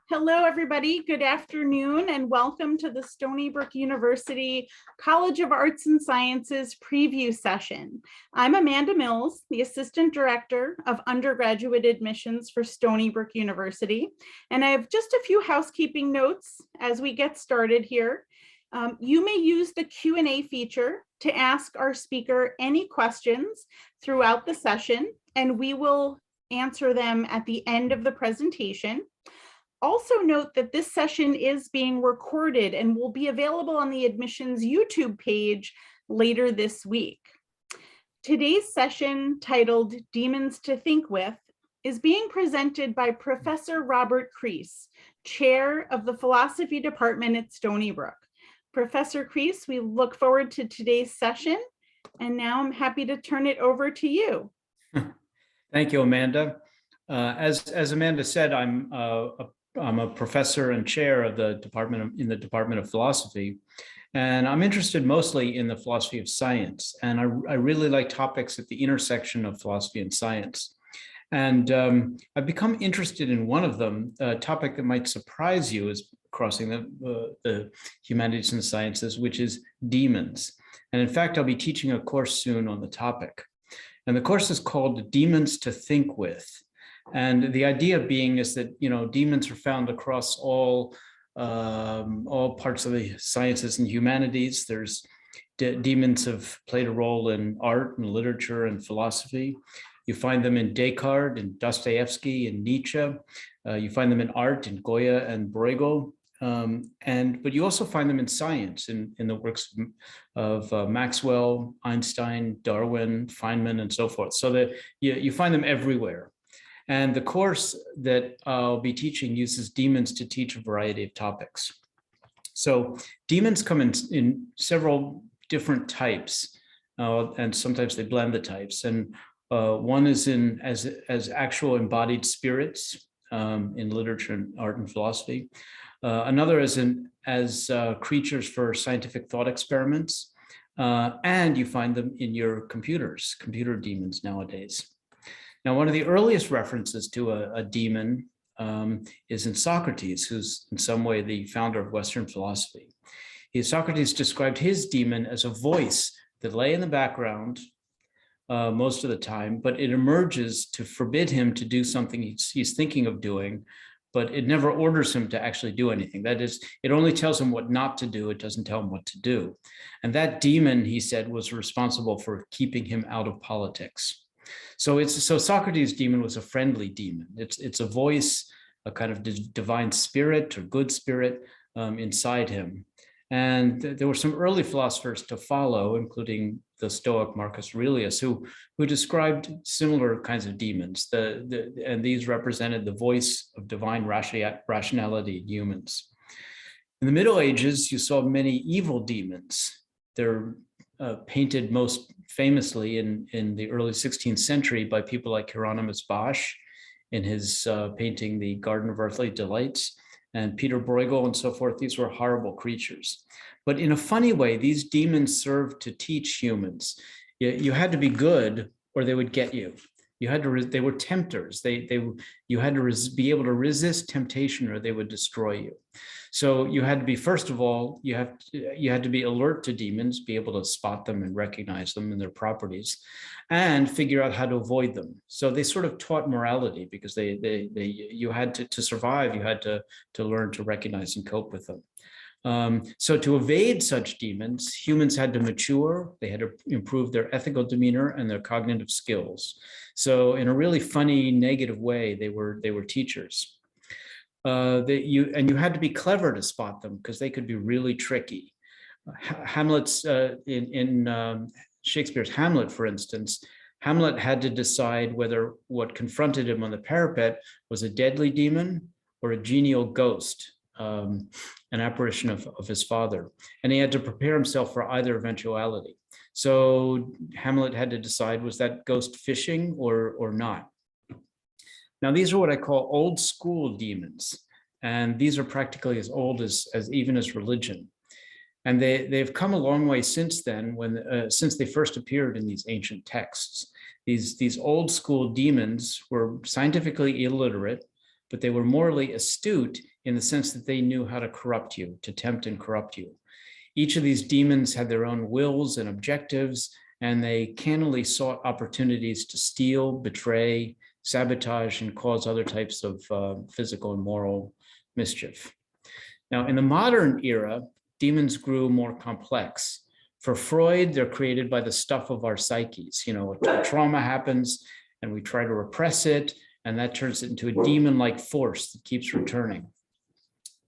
Hello, everybody. Good afternoon, and welcome to the Stony Brook University College of Arts and Sciences preview session. I'm Amanda Mills, the Assistant Director of Undergraduate Admissions for Stony Brook University, and I have just a few housekeeping notes as we get started here. You may use the Q&A feature to ask our speaker any questions throughout the session, and we will answer them at the end of the presentation. Also note that this session is being recorded and will be available on the admissions YouTube page later this week. Today's session, titled Demons to Think With, is being presented by Professor Robert Crease, Chair of the Philosophy Department at Stony Brook. Professor Crease, we look forward to today's session, and now I'm happy to turn it over to you. Thank you, Amanda. As Amanda said, I'm a professor and chair of the Department of Philosophy, and I'm interested mostly in the philosophy of science. And I really like topics at the intersection of philosophy and science. And I've become interested in one of them. A topic that might surprise you is crossing the humanities and sciences, which is demons. And in fact, I'll be teaching a course soon on the topic. And the course is called Demons to Think With. And the idea being is that, demons are found across all parts of the sciences and humanities. There's demons have played a role in art and literature and philosophy. You find them in Descartes and Dostoevsky and Nietzsche. You find them in art in Goya and Bruegel. But you also find them in science, in the works of Maxwell, Einstein, Darwin, Feynman, and so forth. So that you find them everywhere. And the course that I'll be teaching uses demons to teach a variety of topics. So demons come in several different types, and sometimes they blend the types. And one is as actual embodied spirits in literature and art and philosophy. Another is as creatures for scientific thought experiments. And you find them in your computer demons nowadays. Now, one of the earliest references to a demon is in Socrates, who's in some way the founder of Western philosophy. Socrates described his demon as a voice that lay in the background most of the time, but it emerges to forbid him to do something he's thinking of doing, but it never orders him to actually do anything. That is, it only tells him what not to do. It doesn't tell him what to do. And that demon, he said, was responsible for keeping him out of politics. So Socrates' demon was a friendly demon. It's a voice, a kind of divine spirit or good spirit inside him. And there were some early philosophers to follow, including the Stoic Marcus Aurelius, who described similar kinds of demons. And these represented the voice of divine rationality in humans. In the Middle Ages, you saw many evil demons. They're painted most famously in the early 16th century by people like Hieronymus Bosch in his painting The Garden of Earthly Delights, and Peter Bruegel and so forth. These were horrible creatures. But in a funny way, these demons served to teach humans. You had to be good or they would get you. They were tempters. You had to be able to resist temptation or they would destroy you. So you had to be, first of all, you had to be alert to demons, be able to spot them and recognize them and their properties, and figure out how to avoid them. So they sort of taught morality because you had to survive. You had to learn to recognize and cope with them. So to evade such demons, humans had to mature. They had to improve their ethical demeanor and their cognitive skills. So in a really funny, negative way, they were teachers. You had to be clever to spot them because they could be really tricky. Hamlet's in Shakespeare's Hamlet, for instance, Hamlet had to decide whether what confronted him on the parapet was a deadly demon or a genial ghost, an apparition of his father. And he had to prepare himself for either eventuality. So Hamlet had to decide, was that ghost fishing or not? Now, these are what I call old school demons. And these are practically as old as even as religion. And they've come a long way since then, since they first appeared in these ancient texts. These old school demons were scientifically illiterate, but they were morally astute in the sense that they knew how to corrupt you, to tempt and corrupt you. Each of these demons had their own wills and objectives, and they cannily sought opportunities to steal, betray, sabotage, and cause other types of physical and moral mischief. Now, in the modern era, demons grew more complex. For Freud, they're created by the stuff of our psyches. You know, a trauma happens and we try to repress it, and that turns it into a demon-like force that keeps returning.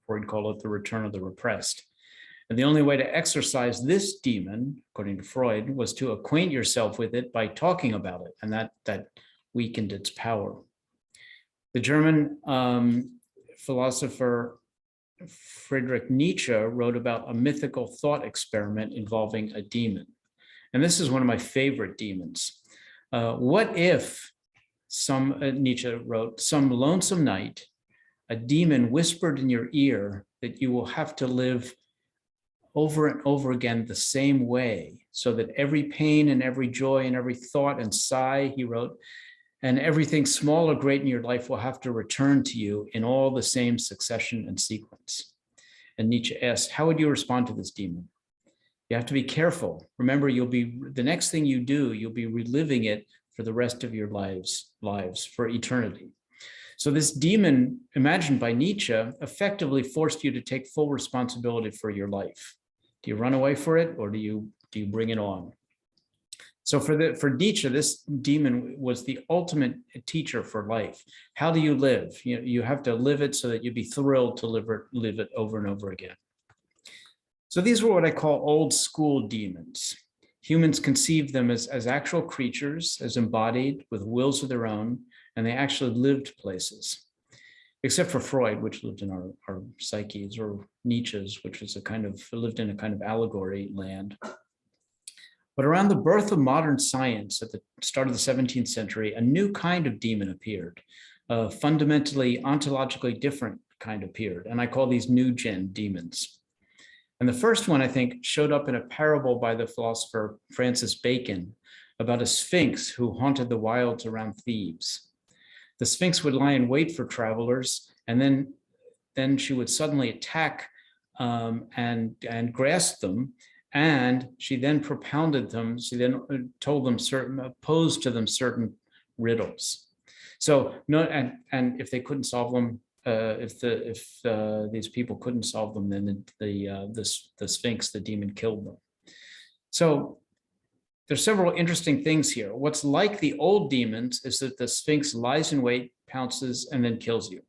Freud called it the return of the repressed. And the only way to exercise this demon, according to Freud, was to acquaint yourself with it by talking about it, and that weakened its power. The German philosopher Friedrich Nietzsche wrote about a mythical thought experiment involving a demon. And this is one of my favorite demons. What if Nietzsche wrote, some lonesome night, a demon whispered in your ear that you will have to live over and over again the same way, so that every pain and every joy and every thought and sigh, he wrote, and everything small or great in your life will have to return to you in all the same succession and sequence. And Nietzsche asked, how would you respond to this demon? You have to be careful. Remember, the next thing you do, you'll be reliving it for the rest of your lives for eternity. So this demon, imagined by Nietzsche, effectively forced you to take full responsibility for your life. Do you run away for it, or do you bring it on? So for Nietzsche, this demon was the ultimate teacher for life. How do you live? You have to live it so that you'd be thrilled to live it over and over again. So these were what I call old school demons. Humans conceived them as actual creatures, as embodied with wills of their own, and they actually lived places. Except for Freud, which lived in our psyches, or Nietzsche's, which was lived in a kind of allegory land. But around the birth of modern science at the start of the 17th century, a new kind of demon appeared, a fundamentally ontologically different kind appeared, and I call these new gen demons. And the first one, I think, showed up in a parable by the philosopher Francis Bacon about a sphinx who haunted the wilds around Thebes. The sphinx would lie in wait for travelers, and then she would suddenly attack and grasp them, and she then propounded them. She then posed to them certain riddles. So and if they couldn't solve them, if these people couldn't solve them, then the sphinx, the demon, killed them. So there's several interesting things here. What's like the old demons is that the sphinx lies in wait, pounces, and then kills you.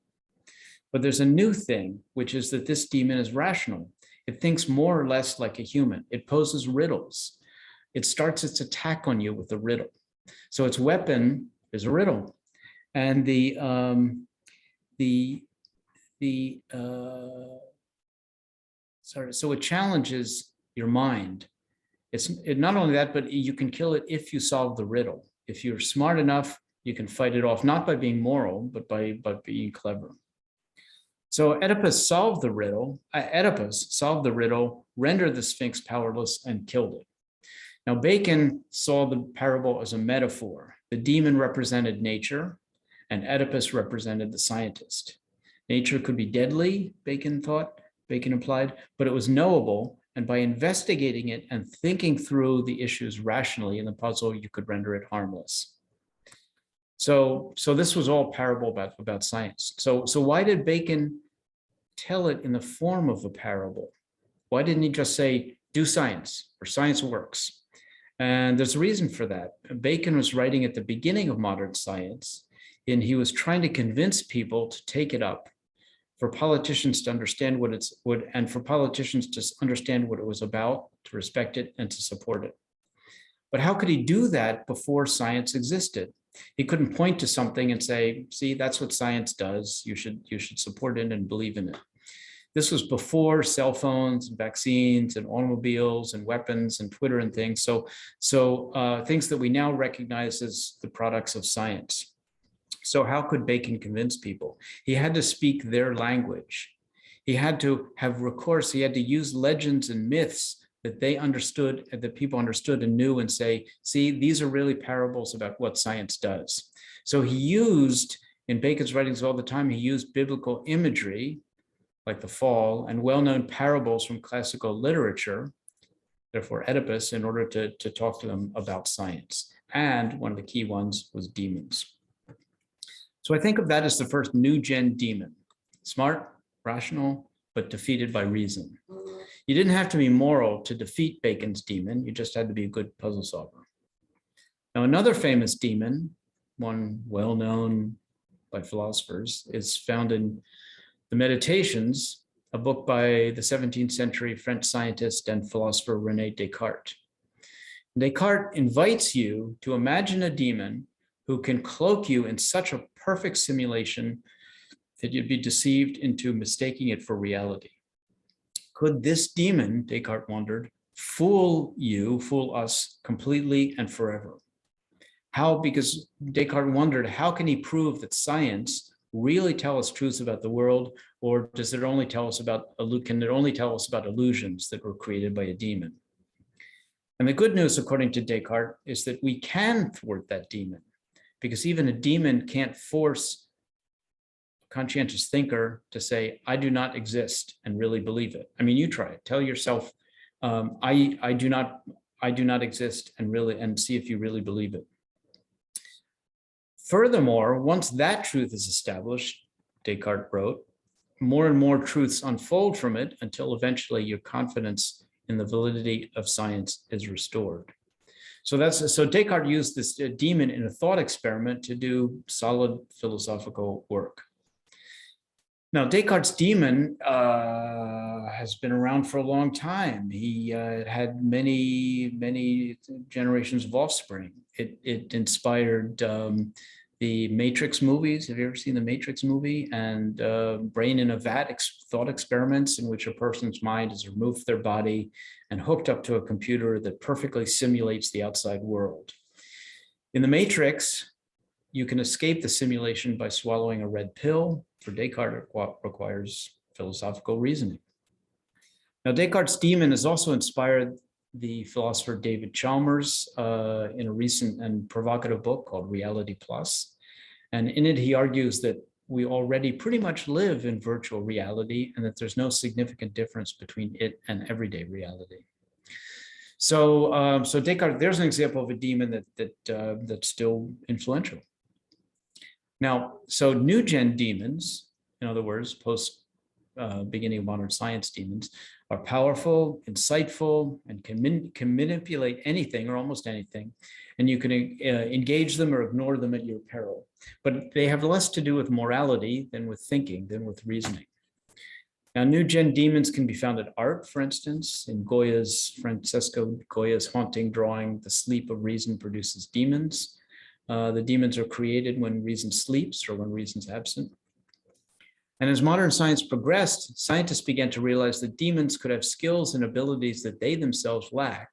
But there's a new thing, which is that this demon is rational. It thinks more or less like a human. It poses riddles. It starts its attack on you with a riddle. So its weapon is a riddle. And so it challenges your mind. It's not only that, but you can kill it if you solve the riddle. If you're smart enough, you can fight it off, not by being moral, but by being clever. So Oedipus solved the riddle, rendered the Sphinx powerless, and killed it. Now, Bacon saw the parable as a metaphor. The demon represented nature, and Oedipus represented the scientist. Nature could be deadly, Bacon implied, but it was knowable, and by investigating it and thinking through the issues rationally in the puzzle, you could render it harmless. So this was all parable about science. So why did Bacon tell it in the form of a parable? Why didn't he just say, do science, or science works? And there's a reason for that. Bacon was writing at the beginning of modern science, and he was trying to convince people to take it up, for politicians to understand and for politicians to understand what it was about, to respect it, and to support it. But how could he do that before science existed? He couldn't point to something and say, see, that's what science does. You should support it and believe in it. This was before cell phones, and vaccines, and automobiles, and weapons, and Twitter, and things. So things that we now recognize as the products of science. So how could Bacon convince people? He had to speak their language. He had to have recourse. He had to use legends and myths that they understood, that people understood and knew, and say, see, these are really parables about what science does. So he used, in Bacon's writings all the time, he used biblical imagery like the fall, and well-known parables from classical literature, therefore Oedipus, in order to talk to them about science. And one of the key ones was demons. So I think of that as the first new gen demon, smart, rational, but defeated by reason. You didn't have to be moral to defeat Bacon's demon. You just had to be a good puzzle solver. Now, another famous demon, one well known by philosophers, is found in the Meditations, a book by the 17th century French scientist and philosopher René Descartes. Descartes invites you to imagine a demon who can cloak you in such a perfect simulation that you'd be deceived into mistaking it for reality. Could this demon, Descartes wondered, fool us completely and forever? How? Because Descartes wondered, how can he prove that science really tell us truths about the world, or does it only tell us about, can it only tell us about illusions that were created by a demon? And the good news, according to Descartes, is that we can thwart that demon, because even a demon can't force a conscientious thinker to say, I do not exist, and really believe it. I mean, you try it. Tell yourself, I do not exist, and see if you really believe it. Furthermore, once that truth is established, Descartes wrote, more and more truths unfold from it until eventually your confidence in the validity of science is restored. So Descartes used this demon in a thought experiment to do solid philosophical work. Now, Descartes' demon has been around for a long time. He had many generations of offspring. It inspired the Matrix movies. Have you ever seen the Matrix movie? And brain in a vat thought experiments in which a person's mind is removed from their body and hooked up to a computer that perfectly simulates the outside world. In the Matrix, you can escape the simulation by swallowing a red pill. For Descartes, it requires philosophical reasoning. Now, Descartes' demon has also inspired the philosopher David Chalmers in a recent and provocative book called Reality Plus. And in it, he argues that we already pretty much live in virtual reality and that there's no significant difference between it and everyday reality. So, Descartes, there's an example of a demon that's still influential. Now, so new gen demons, in other words, post beginning of modern science demons, are powerful, insightful, and can manipulate anything or almost anything. And you can engage them or ignore them at your peril. But they have less to do with morality than with thinking, than with reasoning. Now, new gen demons can be found in art, for instance, in Francesco Goya's haunting drawing, The Sleep of Reason Produces Demons. The demons are created when reason sleeps or when reason's absent. And as modern science progressed, scientists began to realize that demons could have skills and abilities that they themselves lack,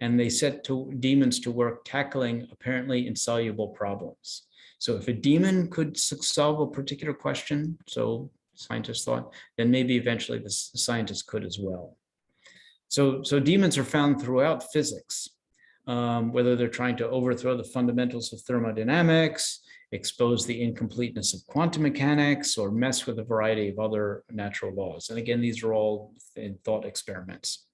and they set demons to work tackling apparently insoluble problems. So if a demon could solve a particular question, so scientists thought, then maybe eventually the scientists could as well. So demons are found throughout physics, whether they're trying to overthrow the fundamentals of thermodynamics, expose the incompleteness of quantum mechanics, or mess with a variety of other natural laws. And again, these are all in thought experiments.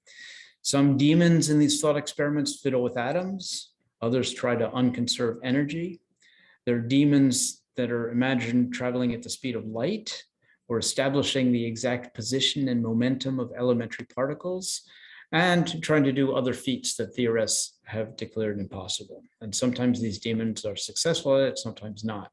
Some demons in these thought experiments fiddle with atoms. Others try to unconserve energy. There are demons that are imagined traveling at the speed of light or establishing the exact position and momentum of elementary particles, and trying to do other feats that theorists have declared impossible. And sometimes these demons are successful at it, sometimes not.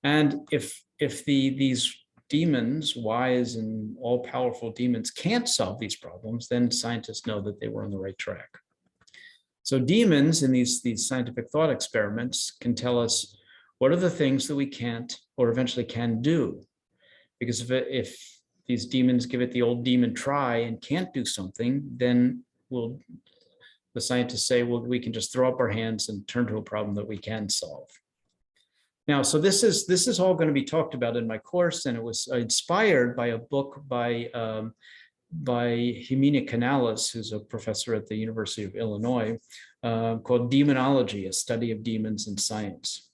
And if these demons, wise and all-powerful demons, can't solve these problems, then scientists know that they were on the right track. So demons in these scientific thought experiments can tell us what are the things that we can't or eventually can do. Because if these demons give it the old demon try and can't do something, then the scientists say, well, we can just throw up our hands and turn to a problem that we can solve. Now, so this is all going to be talked about in my course, and it was inspired by a book by Jimena Canales, who's a professor at the University of Illinois, called Demonology, A Study of Demons in Science.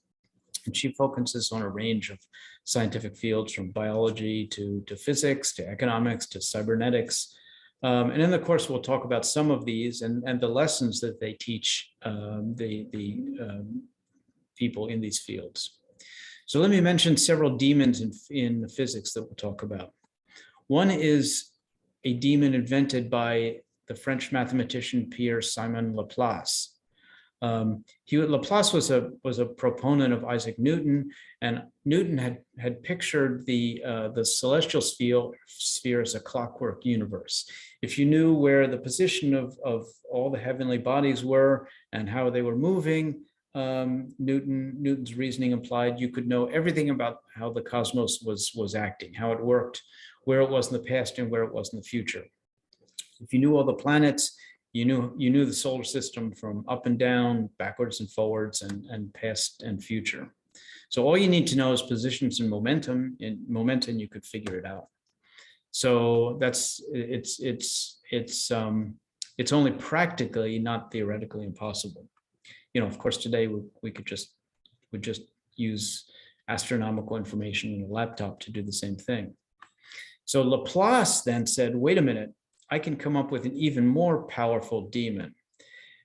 And she focuses on a range of scientific fields from biology to physics, to economics, to cybernetics. And in the course, we'll talk about some of these and the lessons that they teach the people in these fields. So let me mention several demons in physics that we'll talk about. One is a demon invented by the French mathematician Pierre-Simon Laplace. Laplace was a proponent of Isaac Newton, and Newton had pictured the celestial sphere as a clockwork universe. If you knew where the position of all the heavenly bodies were and how they were moving, Newton's reasoning implied you could know everything about how the cosmos was acting, how it worked, where it was in the past and where it was in the future. If you knew all the planets, you knew the solar system from up and down, backwards and forwards, and past and future. So all you need to know is positions and momentum. In momentum, you could figure it out. So it's only practically, not theoretically, impossible. Of course, today we could just use astronomical information in a laptop to do the same thing. So Laplace then said, wait a minute, I can come up with an even more powerful demon.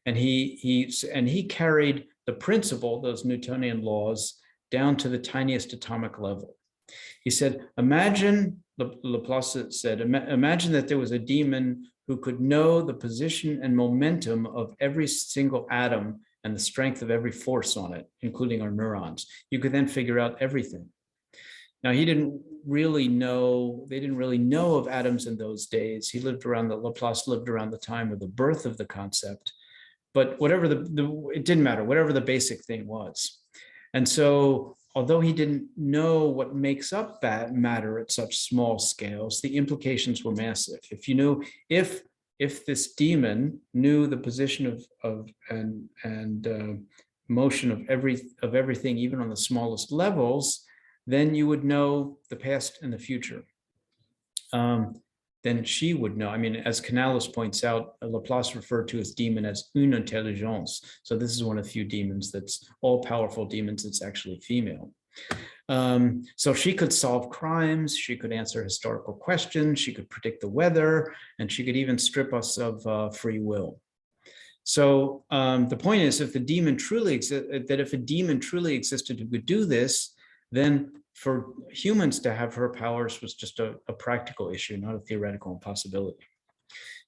And he carried the principle, those Newtonian laws, down to the tiniest atomic level. He said, Laplace said, imagine that there was a demon who could know the position and momentum of every single atom and the strength of every force on it, including our neurons. You could then figure out everything. Now, they didn't really know of atoms in those days. Laplace lived around the time of the birth of the concept, but whatever it didn't matter, whatever the basic thing was. And so, although he didn't know what makes up that matter at such small scales, the implications were massive. If you knew, if this demon knew the position of motion of everything, even on the smallest levels, then you would know the past and the future. Then she would know. I mean, as Canales points out, Laplace referred to his demon as une intelligence. So this is one of the few demons that's all-powerful demons that's actually female. So she could solve crimes, she could answer historical questions, she could predict the weather, and she could even strip us of free will. So the point is, if a demon truly existed who could do this, then for humans to have her powers was just a practical issue, not a theoretical impossibility.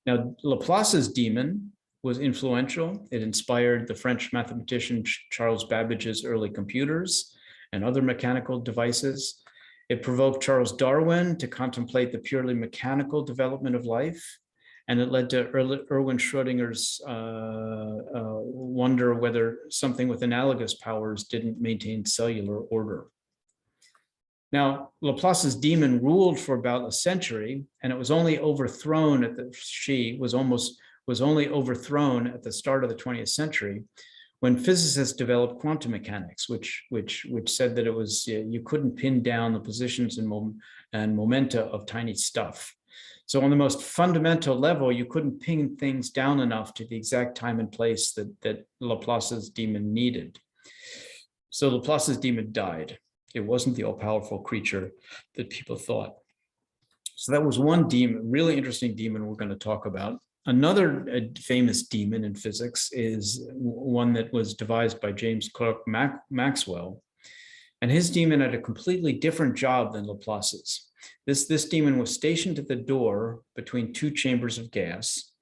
Now, Laplace's demon was influential. It inspired the French mathematician Charles Babbage's early computers and other mechanical devices. It provoked Charles Darwin to contemplate the purely mechanical development of life. And it led to Erwin Schrödinger's wonder whether something with analogous powers didn't maintain cellular order. Now, Laplace's demon ruled for about a century, and it was only overthrown was only overthrown at the start of the 20th century when physicists developed quantum mechanics, which said that it was you couldn't pin down the positions and momenta of tiny stuff. So on the most fundamental level, you couldn't pin things down enough to the exact time and place that Laplace's demon needed. So Laplace's demon died. It wasn't the all-powerful creature that people thought. So that was one demon, really interesting demon we're going to talk about. Another famous demon in physics is one that was devised by James Clerk Maxwell. And his demon had a completely different job than Laplace's. This demon was stationed at the door between two chambers of gas,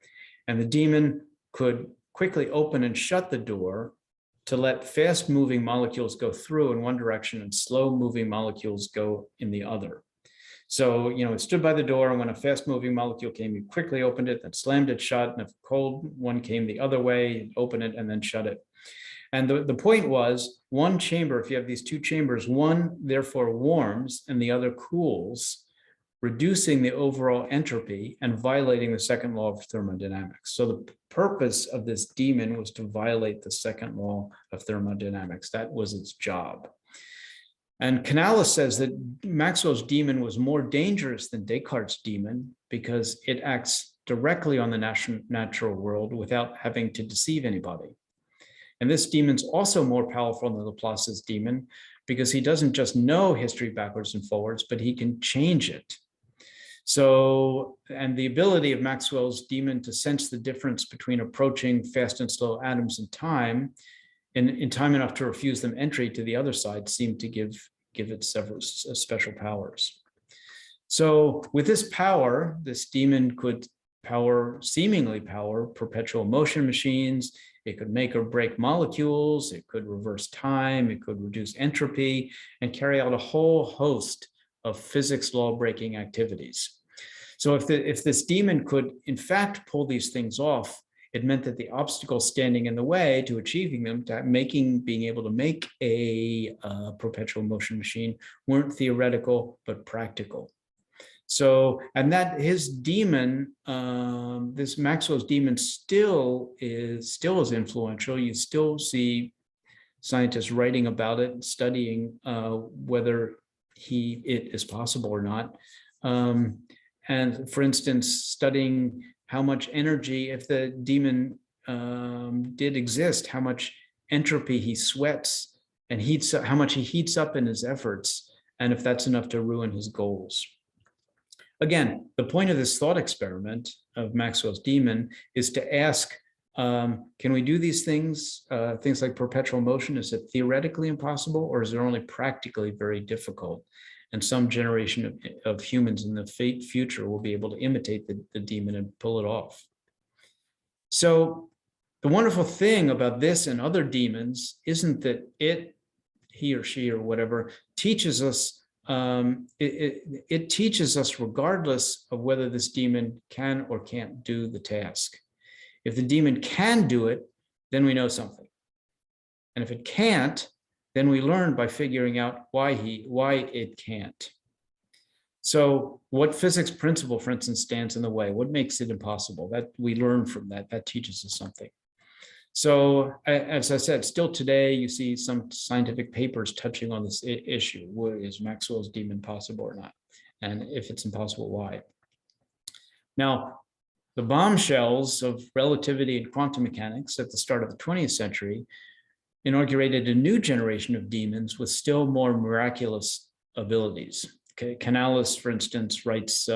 and the demon could quickly open and shut the door to let fast-moving molecules go through in one direction and slow-moving molecules go in the other. So, it stood by the door, and when a fast-moving molecule came, you quickly opened it, then slammed it shut, and if a cold one came the other way, open it, and then shut it. And the point was, one chamber, if you have these two chambers, one therefore warms and the other cools, reducing the overall entropy and violating the second law of thermodynamics. So the purpose of this demon was to violate the second law of thermodynamics. That was its job. And Canales says that Maxwell's demon was more dangerous than Descartes' demon because it acts directly on the natural world without having to deceive anybody. And this demon's also more powerful than Laplace's demon because he doesn't just know history backwards and forwards, but he can change it. So, and the ability of Maxwell's demon to sense the difference between approaching fast and slow atoms in time, in time enough to refuse them entry to the other side, seemed to give it several special powers. So with this power, this demon could seemingly power perpetual motion machines. It could make or break molecules. It could reverse time. It could reduce entropy and carry out a whole host of physics law-breaking activities. So if this demon could in fact pull these things off, it meant that the obstacles standing in the way to achieving them, being able to make a perpetual motion machine, weren't theoretical but practical. So, and that his demon, this Maxwell's demon, still is influential. You still see scientists writing about it, studying whether it is possible or not. And for instance, studying how much energy, if the demon did exist, how much entropy he sweats and heats up, how much he heats up in his efforts, and if that's enough to ruin his goals. Again, the point of this thought experiment of Maxwell's demon is to ask, can we do these things, things like perpetual motion? Is it theoretically impossible, or is it only practically very difficult? And some generation of humans in the future will be able to imitate the demon and pull it off. So the wonderful thing about this and other demons isn't that he or she or whatever teaches us. It teaches us regardless of whether this demon can or can't do the task. If the demon can do it, then we know something. And if it can't, then we learn by figuring out why it can't. So what physics principle, for instance, stands in the way? What makes it impossible? That we learn from that teaches us something. So as I said, still today, you see some scientific papers touching on this issue. Is Maxwell's demon possible or not? And if it's impossible, why? Now, the bombshells of relativity and quantum mechanics at the start of the 20th century inaugurated a new generation of demons with still more miraculous abilities. Canales, for instance, writes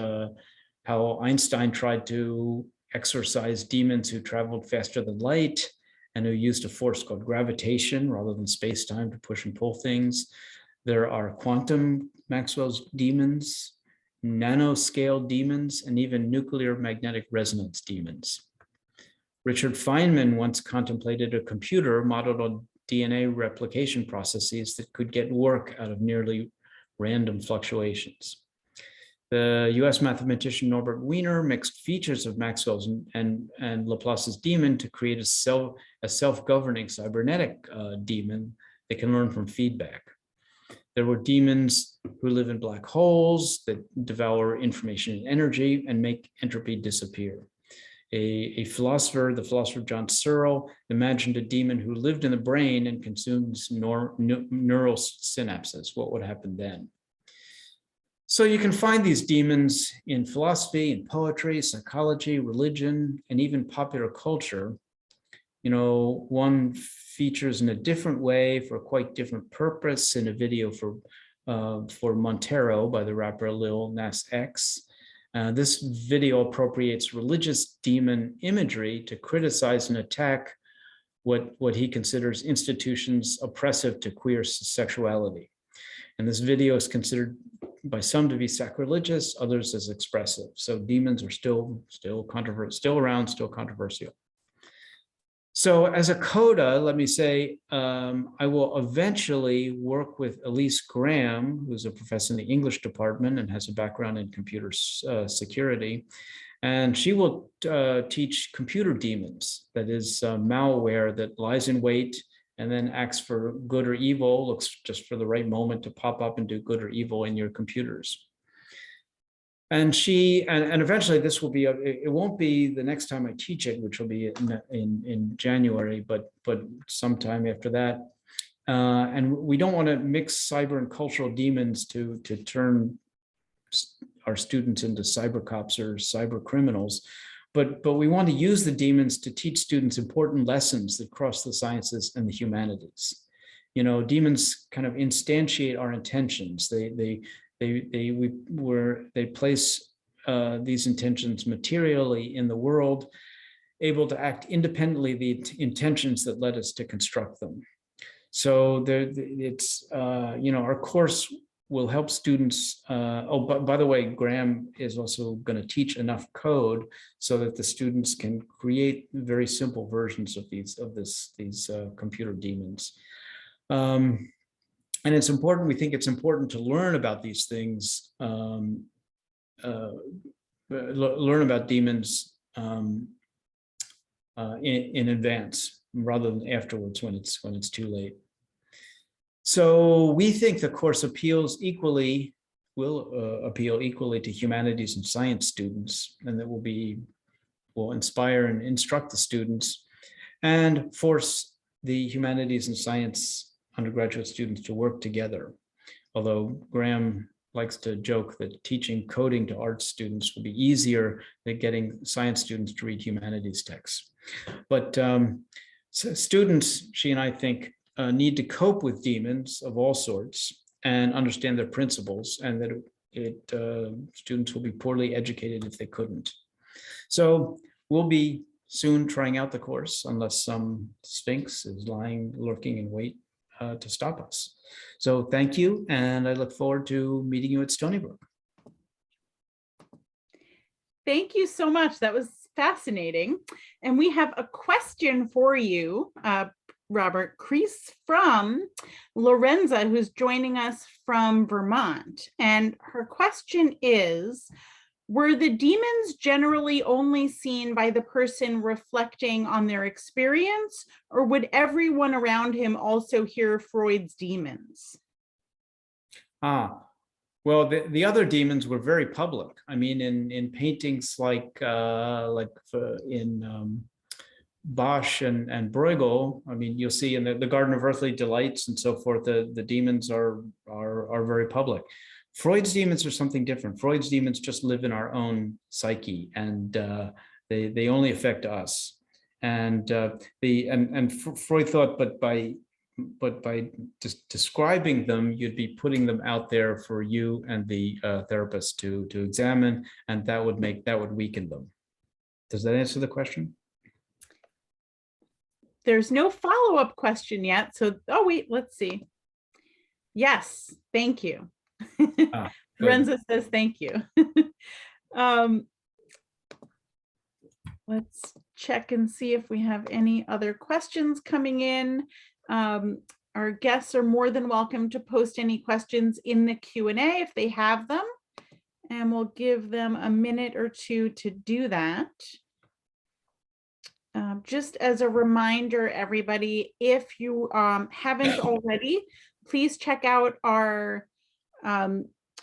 how Einstein tried to exorcise demons who traveled faster than light and who used a force called gravitation rather than space-time to push and pull things. There are quantum Maxwell's demons, nanoscale demons, and even nuclear magnetic resonance demons. Richard Feynman once contemplated a computer modeled on DNA replication processes that could get work out of nearly random fluctuations. The US mathematician Norbert Wiener mixed features of Maxwell's and Laplace's demon to create a self-governing cybernetic demon that can learn from feedback. There were demons who live in black holes that devour information and energy and make entropy disappear. A philosopher, the philosopher John Searle, imagined a demon who lived in the brain and consumes neural synapses. What would happen then? So you can find these demons in philosophy, in poetry, psychology, religion, and even popular culture. You know, one features in a different way for a quite different purpose in a video for Montero by the rapper Lil Nas X. This video appropriates religious demon imagery to criticize and attack what he considers institutions oppressive to queer sexuality. And this video is considered by some to be sacrilegious, others as expressive. So demons are still around, still controversial. So as a coda, let me say, I will eventually work with Elise Graham, who's a professor in the English department and has a background in computer security. And she will teach computer demons, that is malware that lies in wait and then acts for good or evil, looks just for the right moment to pop up and do good or evil in your computers. And eventually this will be, it won't be the next time I teach it, which will be in January, but sometime after that. And we don't want to mix cyber and cultural demons to turn our students into cyber cops or cyber criminals. but we want to use the demons to teach students important lessons that cross the sciences and the humanities. You know, demons kind of instantiate our intentions. They place these intentions materially in the world, able to act independently the intentions that led us to construct them. So it's our course will help students. By the way, Graham is also going to teach enough code so that the students can create very simple versions of these computer demons. And it's important. We think it's important to learn about these things, learn about demons in advance rather than afterwards when it's too late. So we think the course will appeal equally to humanities and science students, and that will inspire and instruct the students and force the humanities and science undergraduate students to work together. Although Graham likes to joke that teaching coding to art students will be easier than getting science students to read humanities texts. But so students, she and I think, need to cope with demons of all sorts and understand their principles, and that students will be poorly educated if they couldn't. So we'll be soon trying out the course unless some sphinx is lurking in wait to stop us. So thank you, and I look forward to meeting you at Stony Brook. Thank you so much. That was fascinating. And we have a question for you, Robert. Crease from Lorenza, who's joining us from Vermont. And her question is, were the demons generally only seen by the person reflecting on their experience, or would everyone around him also hear Freud's demons? Well, the other demons were very public. I mean, in paintings like in Bosch and Bruegel, I mean, you'll see in the Garden of Earthly Delights and so forth, the demons are very public. Freud's demons are something different. Freud's demons just live in our own psyche, and they only affect us. And Freud thought, but by describing them, you'd be putting them out there for you and the therapist to examine, and that would weaken them. Does that answer the question? There's no follow-up question yet. So, oh wait, let's see. Yes, thank you. Lorenza says thank you. Let's check and see if we have any other questions coming in. Our guests are more than welcome to post any questions in the Q&A if they have them, and we'll give them a minute or two to do that. Just as a reminder, everybody, if you haven't already, please check out our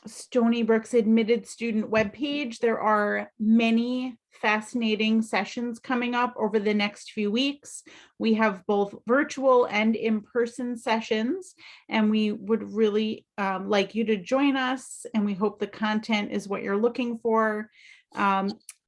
Stony Brook's admitted student webpage. There are many fascinating sessions coming up over the next few weeks. We have both virtual and in-person sessions, and we would really like you to join us, and we hope the content is what you're looking for.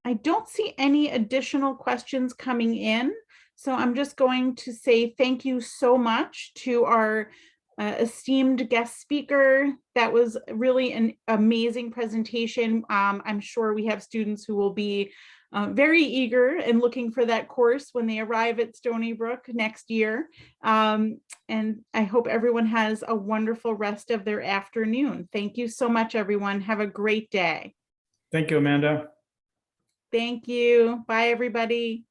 I don't see any additional questions coming in, so I'm just going to say thank you so much to our esteemed guest speaker. That was really an amazing presentation. I'm sure we have students who will be very eager and looking for that course when they arrive at Stony Brook next year. And I hope everyone has a wonderful rest of their afternoon. Thank you so much, everyone. Have a great day. Thank you, Amanda. Thank you. Bye, everybody.